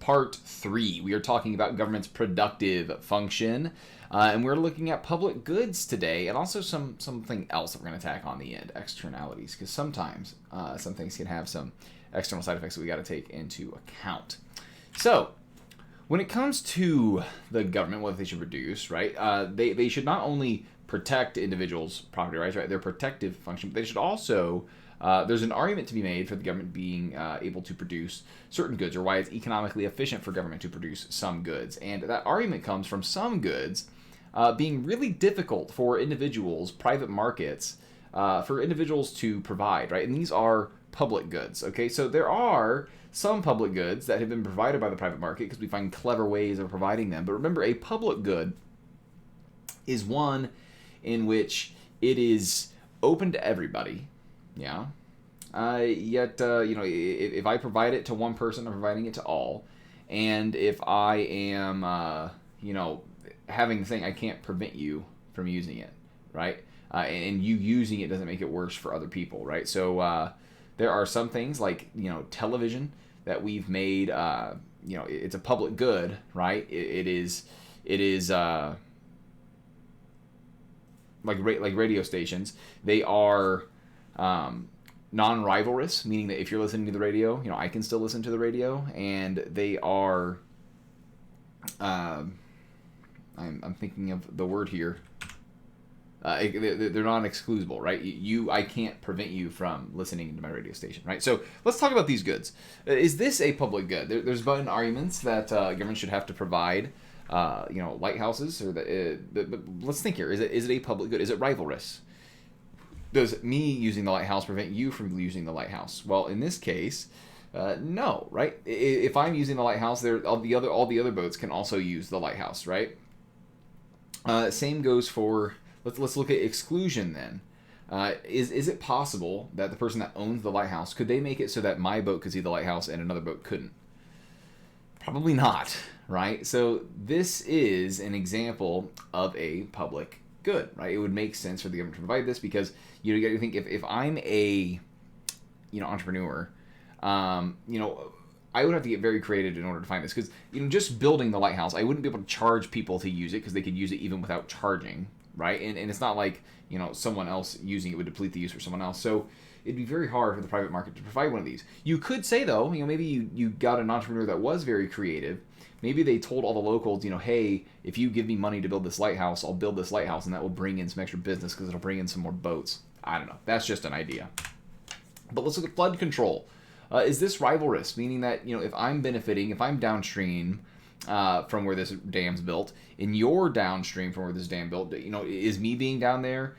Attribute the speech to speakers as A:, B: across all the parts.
A: part 3. We are talking about government's productive function, and we're looking at public goods today, and also something else that we're going to tack on the end, externalities, because sometimes some things can have some external side effects that we got to take into account. So, when it comes to the government, what they should reduce, right? They should not only protect individuals' property rights, right? Their protective function, but they should also, there's an argument to be made for the government being able to produce certain goods, or why it's economically efficient for government to produce some goods. And that argument comes from some goods being really difficult for individuals, private markets, for individuals to provide, right? And these are public goods, okay? So there are some public goods that have been provided by the private market because we find clever ways of providing them. But remember, a public good is one in which it is open to everybody, yeah? Yet, if I provide it to one person, I'm providing it to all. And if I am, having the thing, I can't prevent you from using it, right? And you using it doesn't make it worse for other people, right? So there are some things like, television that we've made, it's a public good, right? It is like radio stations. They are non-rivalrous, meaning that if you're listening to the radio, I can still listen to the radio, and they are, I'm thinking of the word here. They're non-exclusable, right? I can't prevent you from listening to my radio station, right? So let's talk about these goods. Is this a public good? There's been arguments that government should have to provide, lighthouses, or but let's think here. Is it a public good? Is it rivalrous? Does me using the lighthouse prevent you from using the lighthouse? Well, in this case, no, right? If I'm using the lighthouse, all the other boats can also use the lighthouse, right? Same goes for. Let's look at exclusion then. Is it possible that the person that owns the lighthouse, could they make it so that my boat could see the lighthouse and another boat couldn't? Probably not, right? So this is an example of a public good, right? It would make sense for the government to provide this because you got to think if I'm a entrepreneur, I would have to get very creative in order to find this because just building the lighthouse, I wouldn't be able to charge people to use it because they could use it even without charging. Right, and it's not like someone else using it would deplete the use for someone else. So it'd be very hard for the private market to provide one of these. You could say though, maybe you got an entrepreneur that was very creative. Maybe they told all the locals, hey, if you give me money to build this lighthouse, I'll build this lighthouse, and that will bring in some extra business because it'll bring in some more boats. I don't know. That's just an idea. But let's look at flood control. Is this rivalrous? Meaning that if I'm benefiting, if I'm downstream from where this dam's built, in your downstream from where this dam built, is me being down there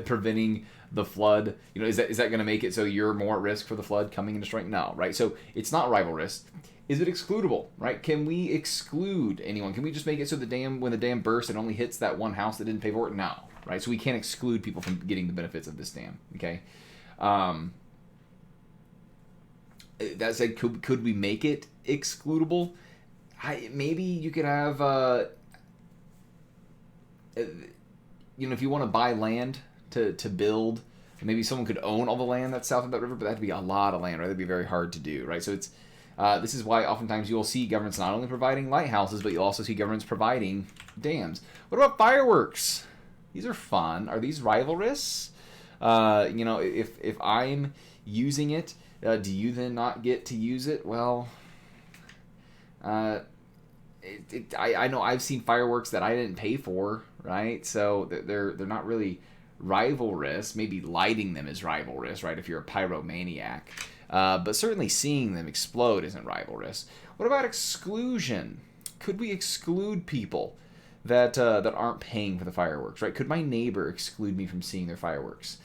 A: preventing the flood? Is that going to make it so you're more at risk for the flood coming and destroying? No, right? So it's not rivalrous. Is it excludable, right? Can we exclude anyone? Can we just make it so when the dam bursts, it only hits that one house that didn't pay for it? No, right? So we can't exclude people from getting the benefits of this dam, okay? That's like, could we make it excludable? Maybe you could have, if you want to buy land to build, maybe someone could own all the land that's south of that river, but that'd be a lot of land, right? That'd be very hard to do, right? So it's this is why oftentimes you'll see governments not only providing lighthouses, but you'll also see governments providing dams. What about fireworks? These are fun. Are these rivalrous? If I'm using it, do you then not get to use it? Well, I know I've seen fireworks that I didn't pay for, right? So they're not really rivalrous. Maybe lighting them is rivalrous, right? If you're a pyromaniac, but certainly seeing them explode isn't rivalrous. What about exclusion? Could we exclude people that aren't paying for the fireworks, right? Could my neighbor exclude me from seeing their fireworks?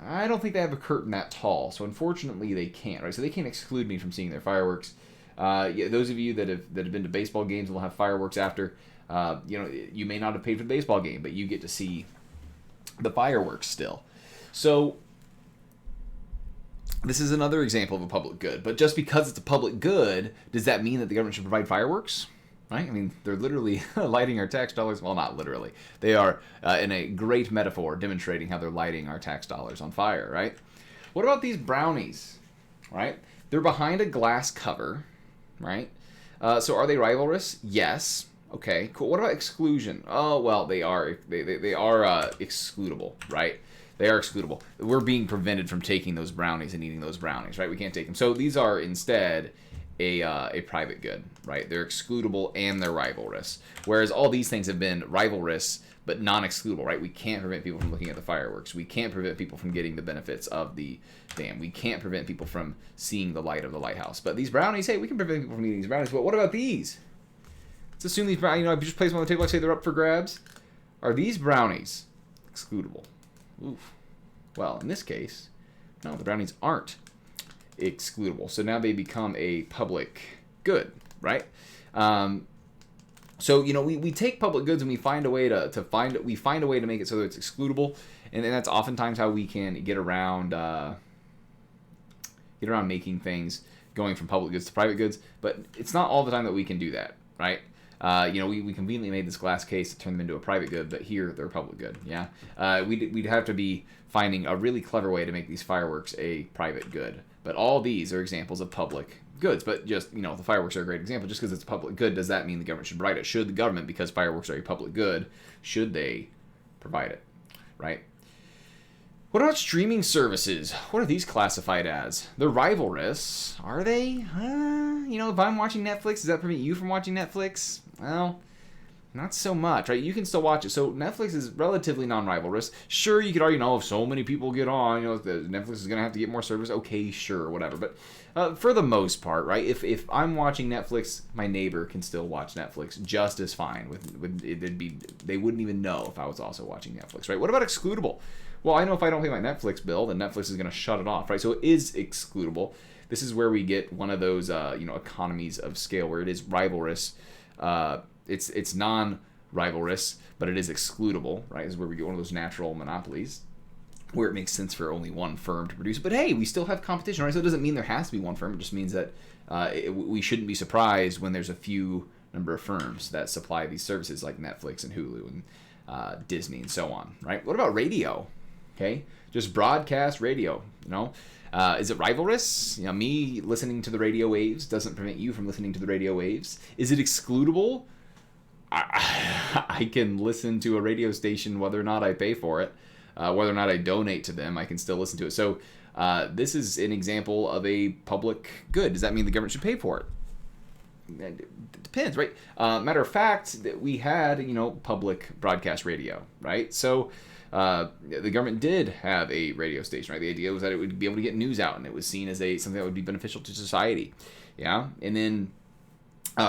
A: I don't think they have a curtain that tall, so unfortunately they can't, right? So they can't exclude me from seeing their fireworks. Those of you that have been to baseball games will have fireworks after. You may not have paid for the baseball game, but you get to see the fireworks still. So this is another example of a public good. But just because it's a public good, does that mean that the government should provide fireworks? Right? I mean, they're literally lighting our tax dollars. Well, not literally. They are, in a great metaphor, demonstrating how they're lighting our tax dollars on fire, right? What about these brownies, right? They're behind a glass cover, right? So are they rivalrous? Yes. Okay, cool. What about exclusion? Oh, well, they are excludable, right? They are excludable. We're being prevented from taking those brownies and eating those brownies, right? We can't take them. So these are instead a private good, right? They're excludable and they're rivalrous. Whereas all these things have been rivalrous but non-excludable, right? We can't prevent people from looking at the fireworks. We can't prevent people from getting the benefits of the dam. We can't prevent people from seeing the light of the lighthouse. But these brownies, hey, we can prevent people from eating these brownies. But what about these? Let's assume these brownies, I just place them on the table, I say they're up for grabs. Are these brownies excludable? Oof. Well, in this case, no, the brownies aren't excludable. So now they become a public good, right? So we take public goods and we find a way to make it so that it's excludable, and that's oftentimes how we can get around making things going from public goods to private goods. But it's not all the time that we can do that, right? We conveniently made this glass case to turn them into a private good, but here they're a public good. Yeah, we'd have to be finding a really clever way to make these fireworks a private good. But all these are examples of public goods. But just the fireworks are a great example. Just because it's a public good, does that mean the government should provide it? Should the government, because fireworks are a public good, should they provide it? Right? What about streaming services? What are these classified as? They're rivalrous. Are they? If I'm watching Netflix, does that prevent you from watching Netflix? Well, not so much, right? You can still watch it. So Netflix is relatively non-rivalrous. Sure, you could argue, if so many people get on, Netflix is going to have to get more service. Okay, sure, whatever. But for the most part, right? If I'm watching Netflix, my neighbor can still watch Netflix just as fine. They wouldn't even know if I was also watching Netflix, right? What about excludable? Well, I know if I don't pay my Netflix bill, then Netflix is going to shut it off, right? So it is excludable. This is where we get one of those, economies of scale where it is rivalrous. It's non-rivalrous, but it is excludable, right? This is where we get one of those natural monopolies where it makes sense for only one firm to produce. But hey, we still have competition, right? So it doesn't mean there has to be one firm. It just means that we shouldn't be surprised when there's a few number of firms that supply these services like Netflix and Hulu and Disney and so on, right? What about radio? Okay, just broadcast radio, is it rivalrous? Me listening to the radio waves doesn't prevent you from listening to the radio waves. Is it excludable? I can listen to a radio station whether or not I pay for it, whether or not I donate to them. I can still listen to it. So this is an example of a public good. Does that mean the government should pay for it? It depends, right? Matter of fact, we had public broadcast radio, right? So the government did have a radio station, right? The idea was that it would be able to get news out, and it was seen as something that would be beneficial to society. Yeah, and then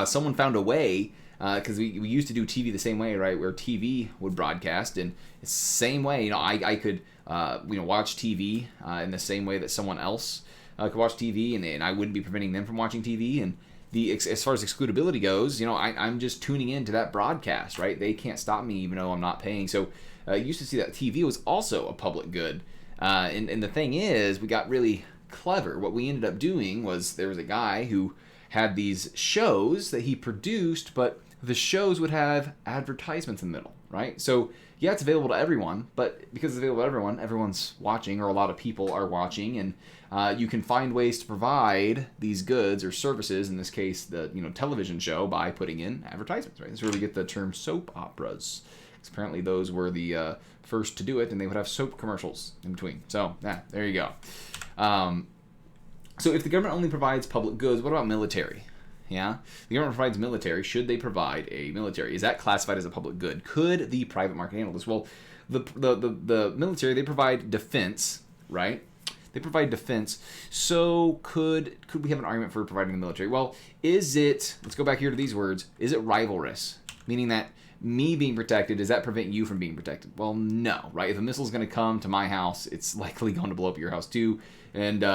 A: someone found a way, because we used to do TV the same way, right? Where TV would broadcast, and it's the same way. I could watch TV in the same way that someone else could watch TV, and I wouldn't be preventing them from watching TV. And as far as excludability goes, I'm just tuning into that broadcast, right? They can't stop me even though I'm not paying. So you used to see that TV was also a public good. And the thing is, we got really clever. What we ended up doing was there was a guy who had these shows that he produced, but the shows would have advertisements in the middle, right? So yeah, it's available to everyone, but because it's available to everyone, everyone's watching, or a lot of people are watching, and you can find ways to provide these goods or services, in this case the television show, by putting in advertisements, right? This is where we get the term soap operas. Apparently those were the first to do it, and they would have soap commercials in between. So there you go. So if the government only provides public goods, what about military? Yeah, the government provides military. Should they provide a military? Is that classified as a public good? Could the private market handle this? Well, the military, they provide defense, right? They provide defense. So could we have an argument for providing the military? Well, is it? Let's go back here to these words. Is it rivalrous? Meaning that me being protected, does that prevent you from being protected? Well, no, right? If a missile's going to come to my house, it's likely going to blow up your house too. And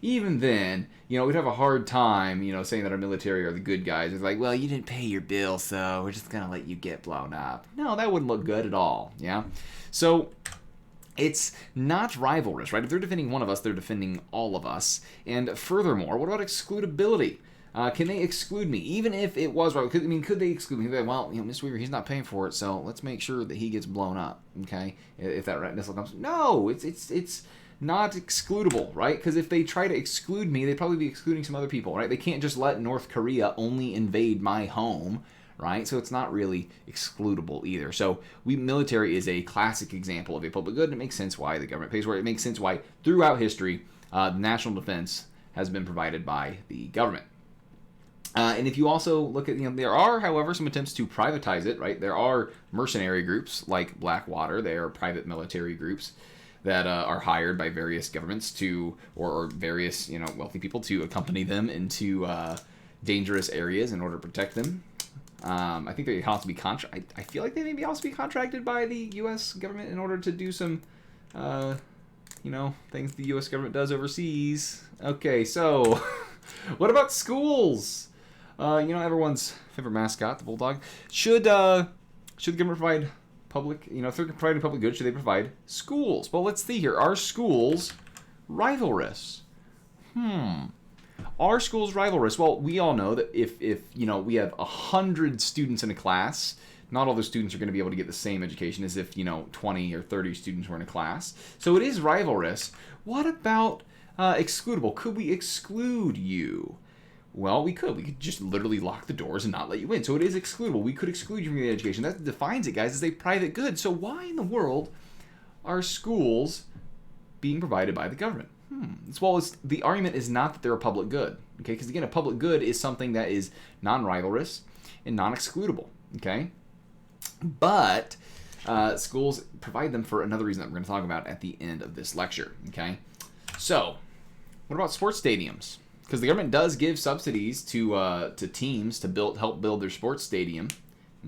A: even then, we'd have a hard time, saying that our military are the good guys. It's like, well, you didn't pay your bill, so we're just going to let you get blown up. No, that wouldn't look good at all, yeah? So it's not rivalrous, right? If they're defending one of us, they're defending all of us. And furthermore, what about excludability? Can they exclude me, even if it was right? Could they exclude me? Like, well, Mr. Weaver, he's not paying for it, so let's make sure that he gets blown up. Okay, if that missile comes, no, it's not excludable, right? Because if they try to exclude me, they'd probably be excluding some other people, right? They can't just let North Korea only invade my home, right? So it's not really excludable either. So military is a classic example of a public good. And it makes sense why the government pays for it. It makes sense why throughout history, the national defense has been provided by the government. And if you also look at, there are, however, some attempts to privatize it, right? There are mercenary groups like Blackwater. They are private military groups that are hired by various governments to, or various, wealthy people to accompany them into dangerous areas in order to protect them. I think they also be I feel like they maybe also be contracted by the U.S. government in order to do some, things the U.S. government does overseas. Okay, so what about schools? Everyone's favorite mascot, the bulldog. Should the government provide public, if they're providing public goods, should they provide schools? Well, let's see here. Are schools rivalrous? Are schools rivalrous? Well, we all know that if we have 100 students in a class, not all the students are going to be able to get the same education as if 20 or 30 students were in a class. So it is rivalrous. What about excludable? Could we exclude you? Well, we could. We could just literally lock the doors and not let you in. So it is excludable. We could exclude you from the education. That defines it, guys, as a private good. So why in the world are schools being provided by the government? Well, the argument is not that they're a public good, okay? Because again, a public good is something that is non-rivalrous and non-excludable, okay? But schools provide them for another reason that we're going to talk about at the end of this lecture, okay? So, what about sports stadiums? Because the government does give subsidies to teams to help build their sports stadium.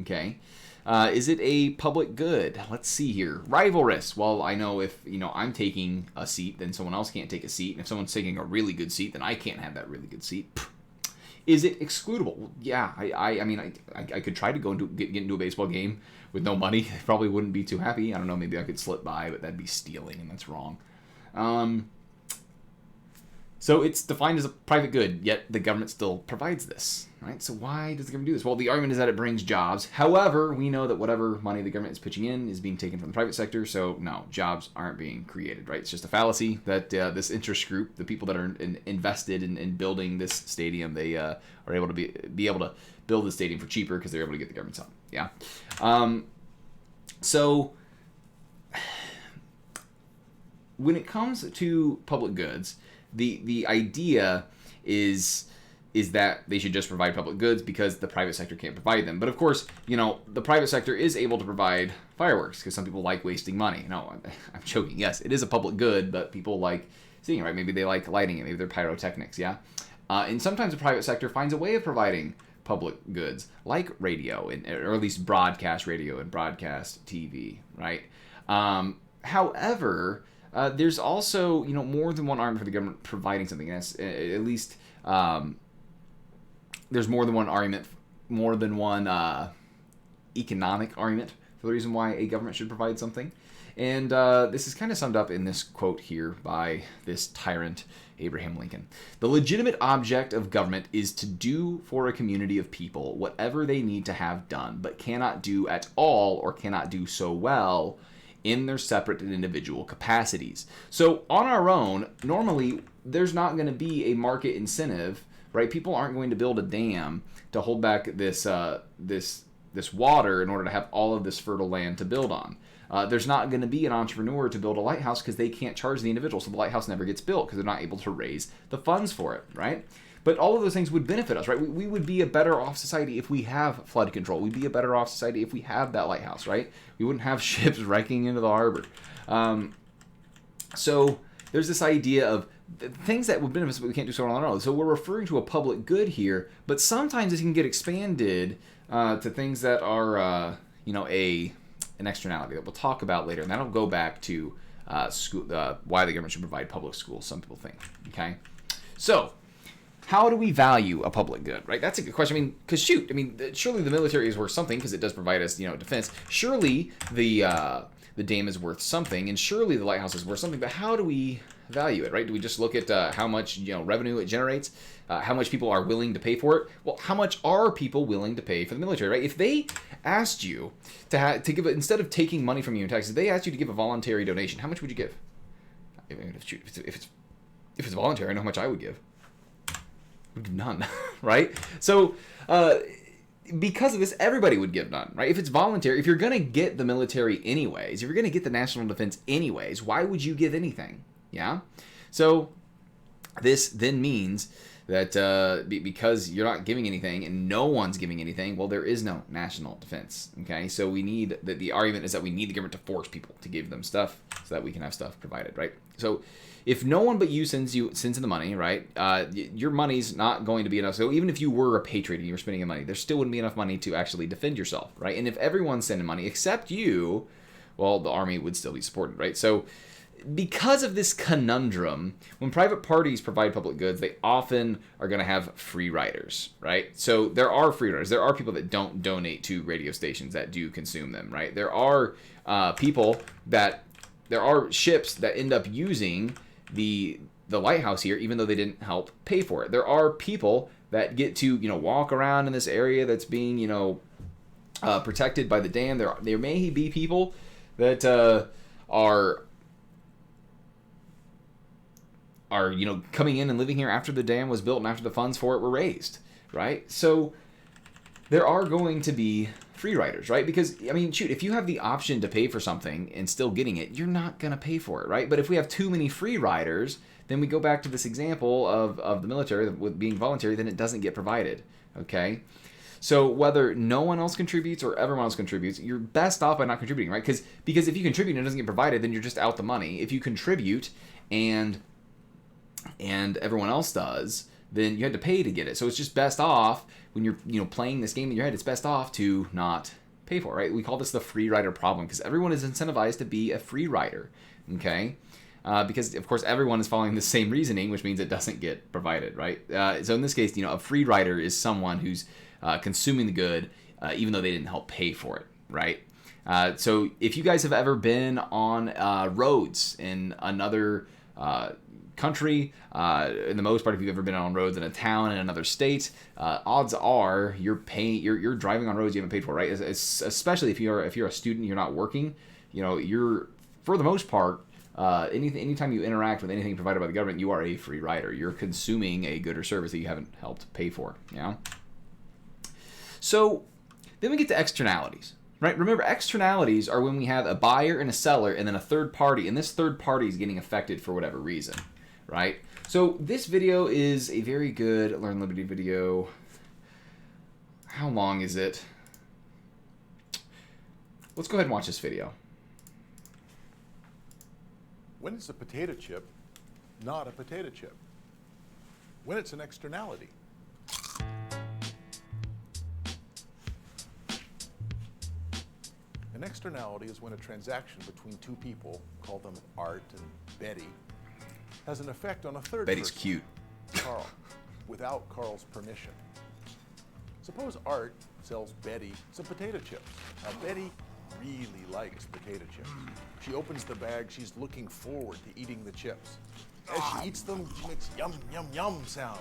A: Okay, is it a public good? Let's see here. Rivalrous. Well, I know if I'm taking a seat, then someone else can't take a seat, and if someone's taking a really good seat, then I can't have that really good seat. Is it excludable? Well, yeah, I could try to get into a baseball game with no money. I probably wouldn't be too happy. I don't know. Maybe I could slip by, but that'd be stealing, and that's wrong. So it's defined as a private good, yet the government still provides this, right? So why does the government do this? Well, the argument is that it brings jobs. However, we know that whatever money the government is pitching in is being taken from the private sector, so no, jobs aren't being created, right? It's just a fallacy that this interest group, the people that are invested in building this stadium, they are able to be able to build the stadium for cheaper because they're able to get the government's help. Yeah. So when it comes to public goods, the idea is that they should just provide public goods because the private sector can't provide them. But of course, the private sector is able to provide fireworks because some people like wasting money. No, I'm joking. Yes, it is a public good, but people like seeing it, right? Maybe they like lighting it. Maybe they're pyrotechnics, yeah? And sometimes the private sector finds a way of providing public goods, like radio, or at least broadcast radio and broadcast TV, right? However, there's also, more than one arm for the government providing something. That's at least there's more than one argument, more than one economic argument for the reason why a government should provide something. And this is kind of summed up in this quote here by this tyrant, Abraham Lincoln. The legitimate object of government is to do for a community of people whatever they need to have done, but cannot do at all or cannot do so well in their separate and individual capacities. So on our own, normally there's not going to be a market incentive, right? People aren't going to build a dam to hold back this water in order to have all of this fertile land to build on. There's not going to be an entrepreneur to build a lighthouse because they can't charge the individual, so the lighthouse never gets built because they're not able to raise the funds for it, right? But all of those things would benefit us, right? We would be a better off society if we have flood control. We'd be a better off society if we have that lighthouse, right? We wouldn't have ships wrecking into the harbor. So there's this idea of things that would benefit us, but we can't do so on our own. So we're referring to a public good here, but sometimes it can get expanded to things that are, an externality that we'll talk about later. And that'll go back to why the government should provide public schools, some people think, okay? So how do we value a public good, right? That's a good question. Because surely the military is worth something because it does provide us, defense. Surely the dam is worth something, and surely the lighthouse is worth something. But how do we value it, right? Do we just look at how much revenue it generates, how much people are willing to pay for it? Well, how much are people willing to pay for the military, right? If they asked you to give it, instead of taking money from you in taxes, if they asked you to give a voluntary donation, how much would you give? If it's voluntary, I know how much I would give. None, right? So, because of this, everybody would give none, right? If it's voluntary, if you're going to get the military anyways, if you're going to get the national defense anyways, why would you give anything? Yeah? So, this then means that because you're not giving anything and no one's giving anything, well, there is no national defense, okay? So we need, the argument is that we need the government to force people to give them stuff so that we can have stuff provided, right? So if no one but you sends in the money, right, your money's not going to be enough. So even if you were a patriot and you were spending your money, there still wouldn't be enough money to actually defend yourself, right? And if everyone's sending money except you, well, the army would still be supported, right? So because of this conundrum, when private parties provide public goods, they often are going to have free riders, right? So there are free riders. There are people that don't donate to radio stations that do consume them, right? There are there are ships that end up using the lighthouse here, even though they didn't help pay for it. There are people that get to, walk around in this area that's being, protected by the dam. There may be people that are coming in and living here after the dam was built and after the funds for it were raised, right? So there are going to be free riders, right? Because, if you have the option to pay for something and still getting it, you're not going to pay for it, right? But if we have too many free riders, then we go back to this example of the military with being voluntary, then it doesn't get provided, okay? So whether no one else contributes or everyone else contributes, you're best off by not contributing, right? Because if you contribute and it doesn't get provided, then you're just out the money. If you contribute and everyone else does, then you had to pay to get it. So it's just best off when you're playing this game in your head, it's best off to not pay for it, right? We call this the free rider problem because everyone is incentivized to be a free rider, okay? Because, of course, everyone is following the same reasoning, which means it doesn't get provided, right? So in this case, a free rider is someone who's consuming the good even though they didn't help pay for it, right? So if you guys have ever been on roads in another country, in the most part, if you've ever been on roads in a town in another state, odds are you're driving on roads you haven't paid for, right? Especially if you're a student, you're not working, you're, for the most part, anytime you interact with anything provided by the government, you are a free rider. You're consuming a good or service that you haven't helped pay for, So then we get to externalities. Right? Remember, externalities are when we have a buyer and a seller and then a third party, and this third party is getting affected for whatever reason, right? So this video is a very good Learn Liberty video. How long is it? Let's go ahead and watch this video.
B: When it's a potato chip, not a potato chip. When it's an externality. An externality is when a transaction between two people, call them Art and Betty, has an effect on a third
A: Betty's
B: person,
A: cute.
B: Carl, without Carl's permission. Suppose Art sells Betty some potato chips. Now, Betty really likes potato chips. She opens the bag, she's looking forward to eating the chips. As she eats them, she makes yum, yum, yum sounds.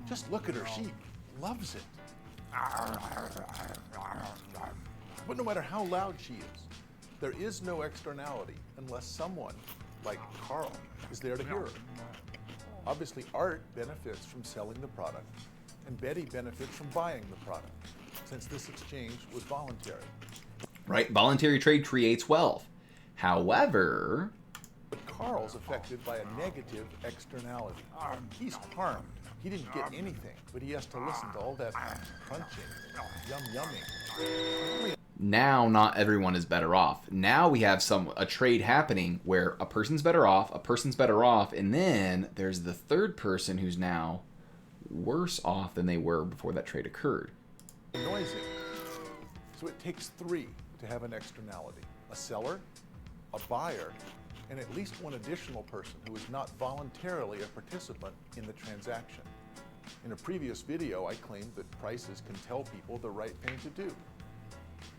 B: Just look at her, she loves it. But no matter how loud she is, there is no externality unless someone, like Carl, is there to hear her. Obviously, Art benefits from selling the product, and Betty benefits from buying the product, since this exchange was voluntary.
A: Right? Voluntary trade creates wealth. However,
B: but Carl's affected by a negative externality. He's harmed. He didn't get anything, but he has to listen to all that crunching, yum-yumming.
A: now not everyone is better off. Now we have a trade happening where a person's better off, and then there's the third person who's now worse off than they were before that trade occurred.
B: Noisy. So it takes three to have an externality: a seller, a buyer, and at least one additional person who is not voluntarily a participant in the transaction. In a previous video, I claimed that prices can tell people the right thing to do.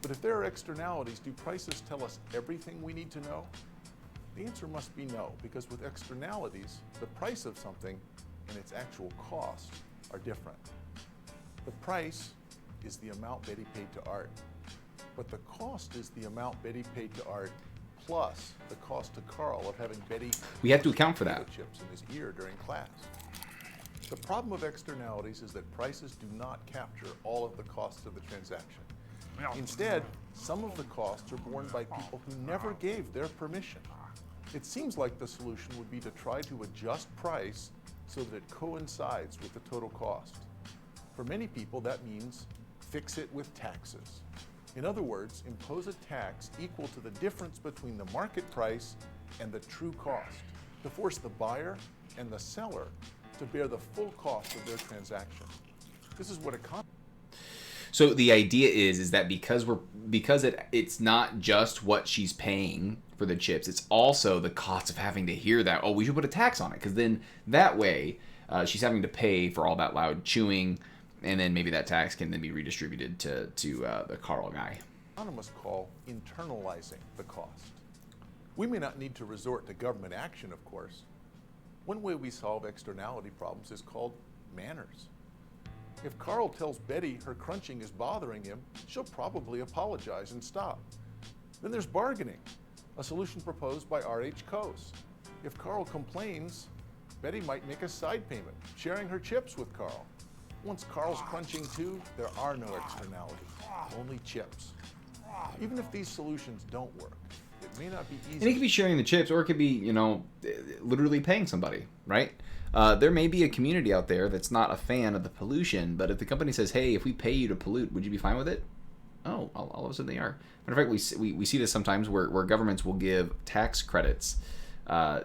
B: But if there are externalities, do prices tell us everything we need to know? The answer must be no, because with externalities, the price of something and its actual cost are different. The price is the amount Betty paid to Art, but the cost is the amount Betty paid to Art plus the cost to Carl of having Betty
A: We have to account for
B: potato
A: that.
B: chips in his ear during class. The problem of externalities is that prices do not capture all of the costs of the transaction. Instead, some of the costs are borne by people who never gave their permission. It seems like the solution would be to try to adjust price so that it coincides with the total cost. For many people, that means fix it with taxes. In other words, impose a tax equal to the difference between the market price and the true cost, to force the buyer and the seller to bear the full cost of their transaction. This is what economists.
A: So the idea is that because it's not just what she's paying for the chips, it's also the cost of having to hear that, oh, we should put a tax on it, because then that way she's having to pay for all that loud chewing, and then maybe that tax can then be redistributed to the Carl guy.
B: Economists call internalizing the cost. We may not need to resort to government action, of course. One way we solve externality problems is called manners. If Carl tells Betty her crunching is bothering him, she'll probably apologize and stop. Then there's bargaining, a solution proposed by R.H. Coase. If Carl complains, Betty might make a side payment, sharing her chips with Carl. Once Carl's crunching too, there are no externalities, only chips. Even if these solutions don't work, it may not be easy.
A: And it could be sharing the chips, or it could be, literally paying somebody, right? There may be a community out there that's not a fan of the pollution, but if the company says, hey, if we pay you to pollute, would you be fine with it? Oh, all of a sudden they are. Matter of fact, we see this sometimes where governments will give tax credits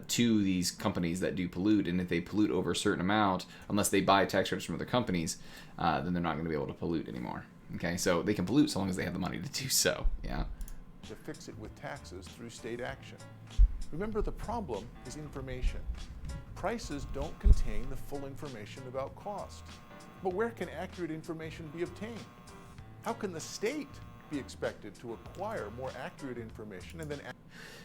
A: to these companies that do pollute, and if they pollute over a certain amount, unless they buy tax credits from other companies, then they're not going to be able to pollute anymore. Okay, so they can pollute so long as they have the money to do so, yeah.
B: To fix it with taxes through state action. Remember, the problem is information. Prices don't contain the full information about cost. But where can accurate information be obtained? How can the state be expected to acquire more accurate information and then...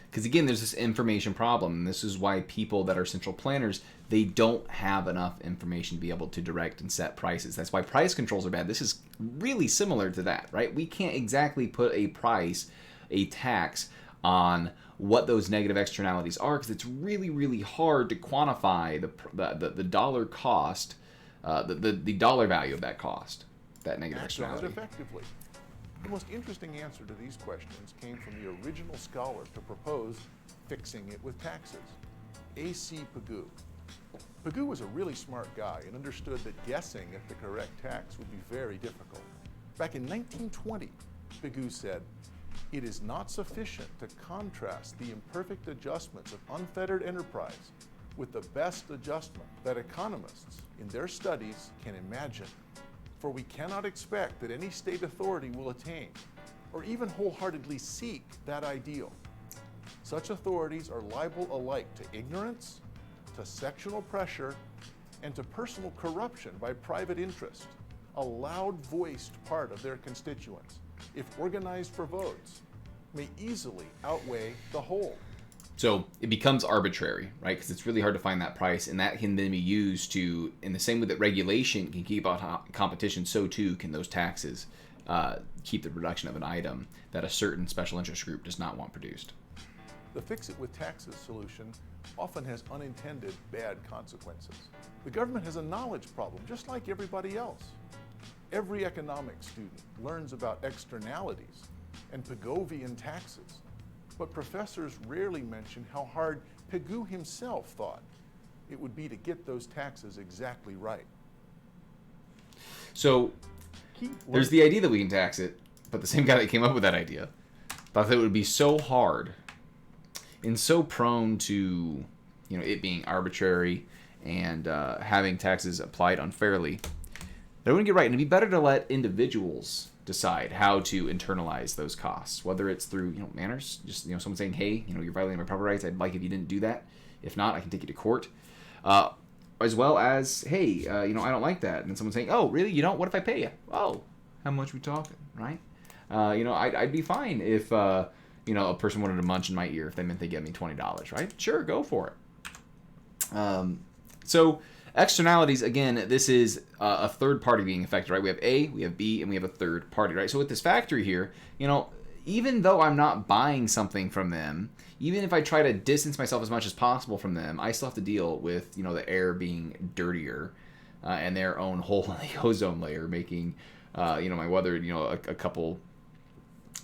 A: Because again, there's this information problem, and this is why people that are central planners, they don't have enough information to be able to direct and set prices. That's why price controls are bad. This is really similar to that, right? We can't exactly put a price, a tax on what those negative externalities are, because it's really, really hard to quantify the dollar cost, the dollar value of that cost, that negative externality.
B: Effectively. The most interesting answer to these questions came from the original scholar to propose fixing it with taxes, A.C. Pigou. Pigou was a really smart guy and understood that guessing at the correct tax would be very difficult. Back in 1920, Pigou said, "It is not sufficient to contrast the imperfect adjustments of unfettered enterprise with the best adjustment that economists in their studies can imagine. For we cannot expect that any state authority will attain, or even wholeheartedly seek, that ideal. Such authorities are liable alike to ignorance, to sectional pressure, and to personal corruption by private interest, a loud-voiced part of their constituents, if organized for votes, may easily outweigh the whole."
A: So it becomes arbitrary, right? Because it's really hard to find that price, and that can then be used to, in the same way that regulation can keep out competition, so too can those taxes keep the production of an item that a certain special interest group does not want produced.
B: The fix-it-with-taxes solution often has unintended bad consequences. The government has a knowledge problem, just like everybody else. Every economics student learns about externalities and Pigovian taxes, but professors rarely mention how hard Pigou himself thought it would be to get those taxes exactly right.
A: So there's the idea that we can tax it, but the same guy that came up with that idea thought that it would be so hard and so prone to, it being arbitrary and having taxes applied unfairly, that it wouldn't get right. And it'd be better to let individuals decide how to internalize those costs, whether it's through manners, just someone saying, hey, you're violating my property rights, I'd like if you didn't do that. If not, I can take you to court. As well as, hey, I don't like that. And then someone saying, oh, really? You don't? What if I pay you? Oh, how much we talking, right? I'd be fine if a person wanted to munch in my ear if they meant they get me $20, right? Sure, go for it. So externalities, again, this is a third party being affected, right? We have A, we have B, and we have a third party, right? So with this factory here, even though I'm not buying something from them, even if I try to distance myself as much as possible from them, I still have to deal with, the air being dirtier, and their own hole in the ozone layer making, my weather, a couple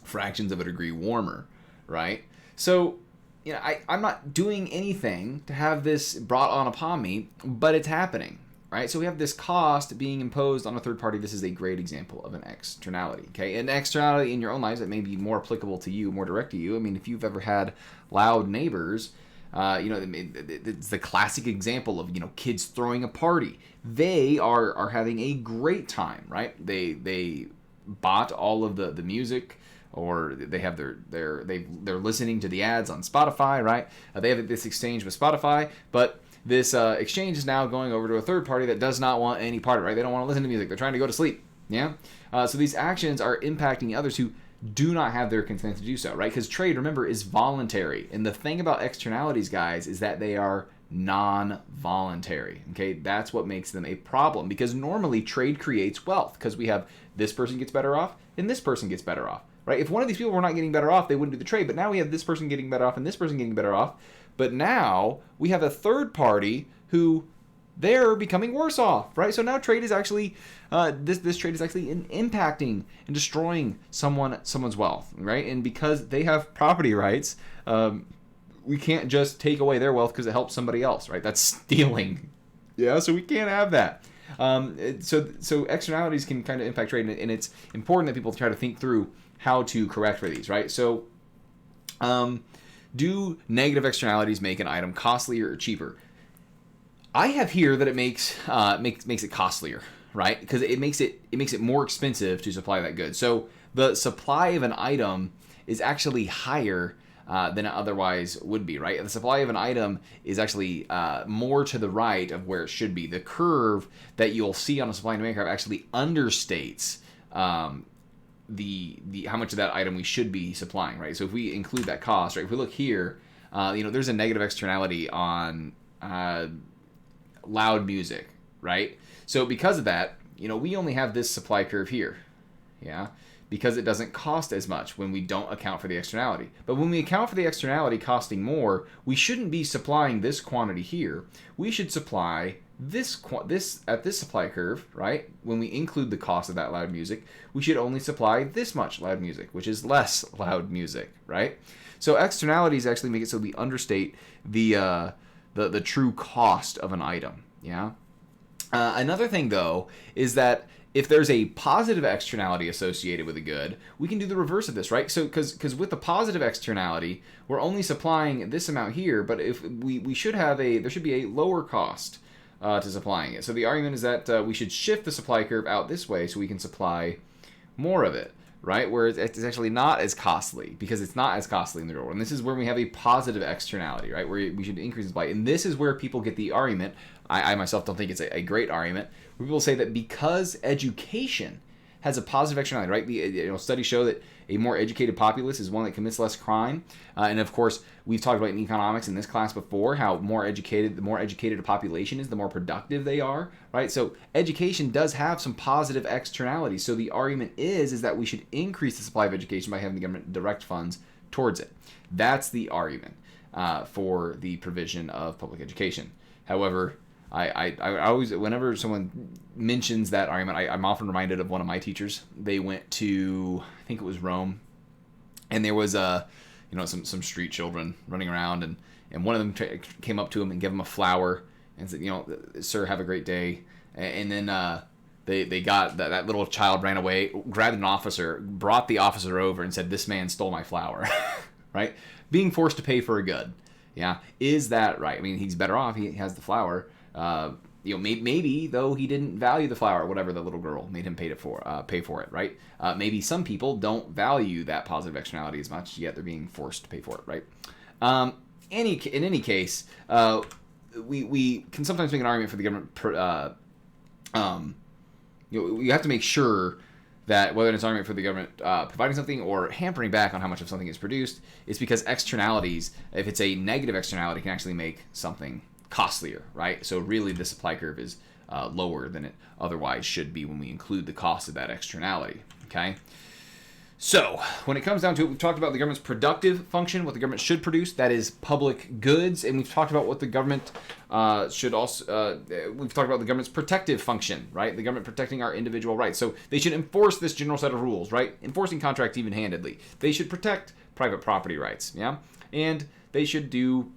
A: fractions of a degree warmer, right? So, I'm not doing anything to have this brought on upon me, but it's happening, right? So we have this cost being imposed on a third party. This is a great example of an externality, okay? An externality in your own lives that may be more applicable to you, more direct to you. I mean, if you've ever had loud neighbors, it's the classic example of, kids throwing a party. They are having a great time, right? They bought all of the music, or they have they're listening to the ads on Spotify, right? They have this exchange with Spotify, but this exchange is now going over to a third party that does not want any part of it, right? They don't want to listen to music. They're trying to go to sleep, yeah? So these actions are impacting others who do not have their consent to do so, right? Because trade, remember, is voluntary. And the thing about externalities, guys, is that they are non-voluntary, okay? That's what makes them a problem, because normally trade creates wealth, because we have this person gets better off and this person gets better off, right? If one of these people were not getting better off, they wouldn't do the trade. But now we have this person getting better off and this person getting better off. But now we have a third party who they're becoming worse off, right? So now trade is actually this trade is actually impacting and destroying someone's wealth, right? And because they have property rights, we can't just take away their wealth because it helps somebody else, right? That's stealing. Yeah, so we can't have that. So externalities can kind of impact trade, and it's important that people try to think through how to correct for these, right? So, do negative externalities make an item costlier or cheaper? I have here that it makes it costlier, right? Because it makes it more expensive to supply that good. So the supply of an item is actually higher than it otherwise would be, right? The supply of an item is actually more to the right of where it should be. The curve that you'll see on a supply and demand curve actually understates the how much of that item we should be supplying, right? So if we include that cost, right? If we look here, there's a negative externality on loud music, right? So because of that, we only have this supply curve here, yeah, because it doesn't cost as much when we don't account for the externality. But when we account for the externality costing more, we shouldn't be supplying this quantity here. We should supply this at this supply curve, right? When we include the cost of that loud music, we should only supply this much loud music, which is less loud music, right? So externalities actually make it so we understate the true cost of an item, yeah? Another thing, though, is that if there's a positive externality associated with a good, we can do the reverse of this, right? So, because with the positive externality, we're only supplying this amount here, but if we should have there should be a lower cost to supplying it. So the argument is that we should shift the supply curve out this way so we can supply more of it, right? Where it's actually not as costly, because it's not as costly in the real world. And this is where we have a positive externality, right? Where we should increase the supply. And this is where people get the argument. I myself don't think it's a great argument, where people say that because education has a positive externality, right? Studies show that a more educated populace is one that commits less crime. And of course, we've talked about in economics in this class before, how the more educated a population is, the more productive they are, right? So education does have some positive externalities. So the argument is that we should increase the supply of education by having the government direct funds towards it. That's the argument for the provision of public education. However, I always, whenever someone mentions that argument, I'm often reminded of one of my teachers. They went to, I think it was Rome, and there was some street children running around, and one of them came up to him and gave him a flower and said, "Sir, have a great day." And then they got that little child ran away, grabbed an officer, brought the officer over, and said, "This man stole my flower," right? Being forced to pay for a good, yeah, is that right? I mean, he's better off. He has the flower. Maybe though he didn't value the flower, whatever the little girl made him pay for it, right? Maybe some people don't value that positive externality as much, yet they're being forced to pay for it, right? In any case, we can sometimes make an argument for the government. You have to make sure that whether it's an argument for the government providing something or hampering back on how much of something is produced, is because externalities, if it's a negative externality, can actually make something costlier, right? So really the supply curve is lower than it otherwise should be when we include the cost of that externality, okay? So, when it comes down to it, we've talked about the government's productive function, what the government should produce, that is public goods, and we've talked about what the government should also, we've talked about the government's protective function, right? The government protecting our individual rights. So, they should enforce this general set of rules, right? Enforcing contracts even-handedly. They should protect private property rights, yeah? And they should do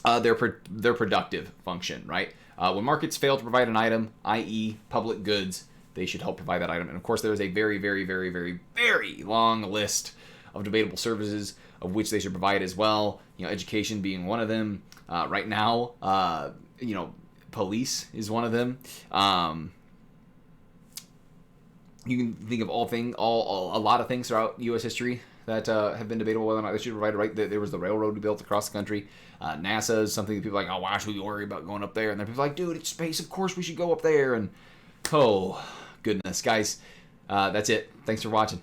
A: their productive function, right? When markets fail to provide an item, i.e. public goods, they should help provide that item. And of course, there is a very, very, very, very, very long list of debatable services of which they should provide as well. You know, education being one of them. Right now, you know, police is one of them. You can think of a lot of things throughout U.S. history that have been debatable whether or not they should provide a right. There was the railroad we built across the country. NASA is something that people are like, oh, why should we worry about going up there? And then people are like, dude, it's space. Of course we should go up there. And oh, goodness, guys, that's it. Thanks for watching.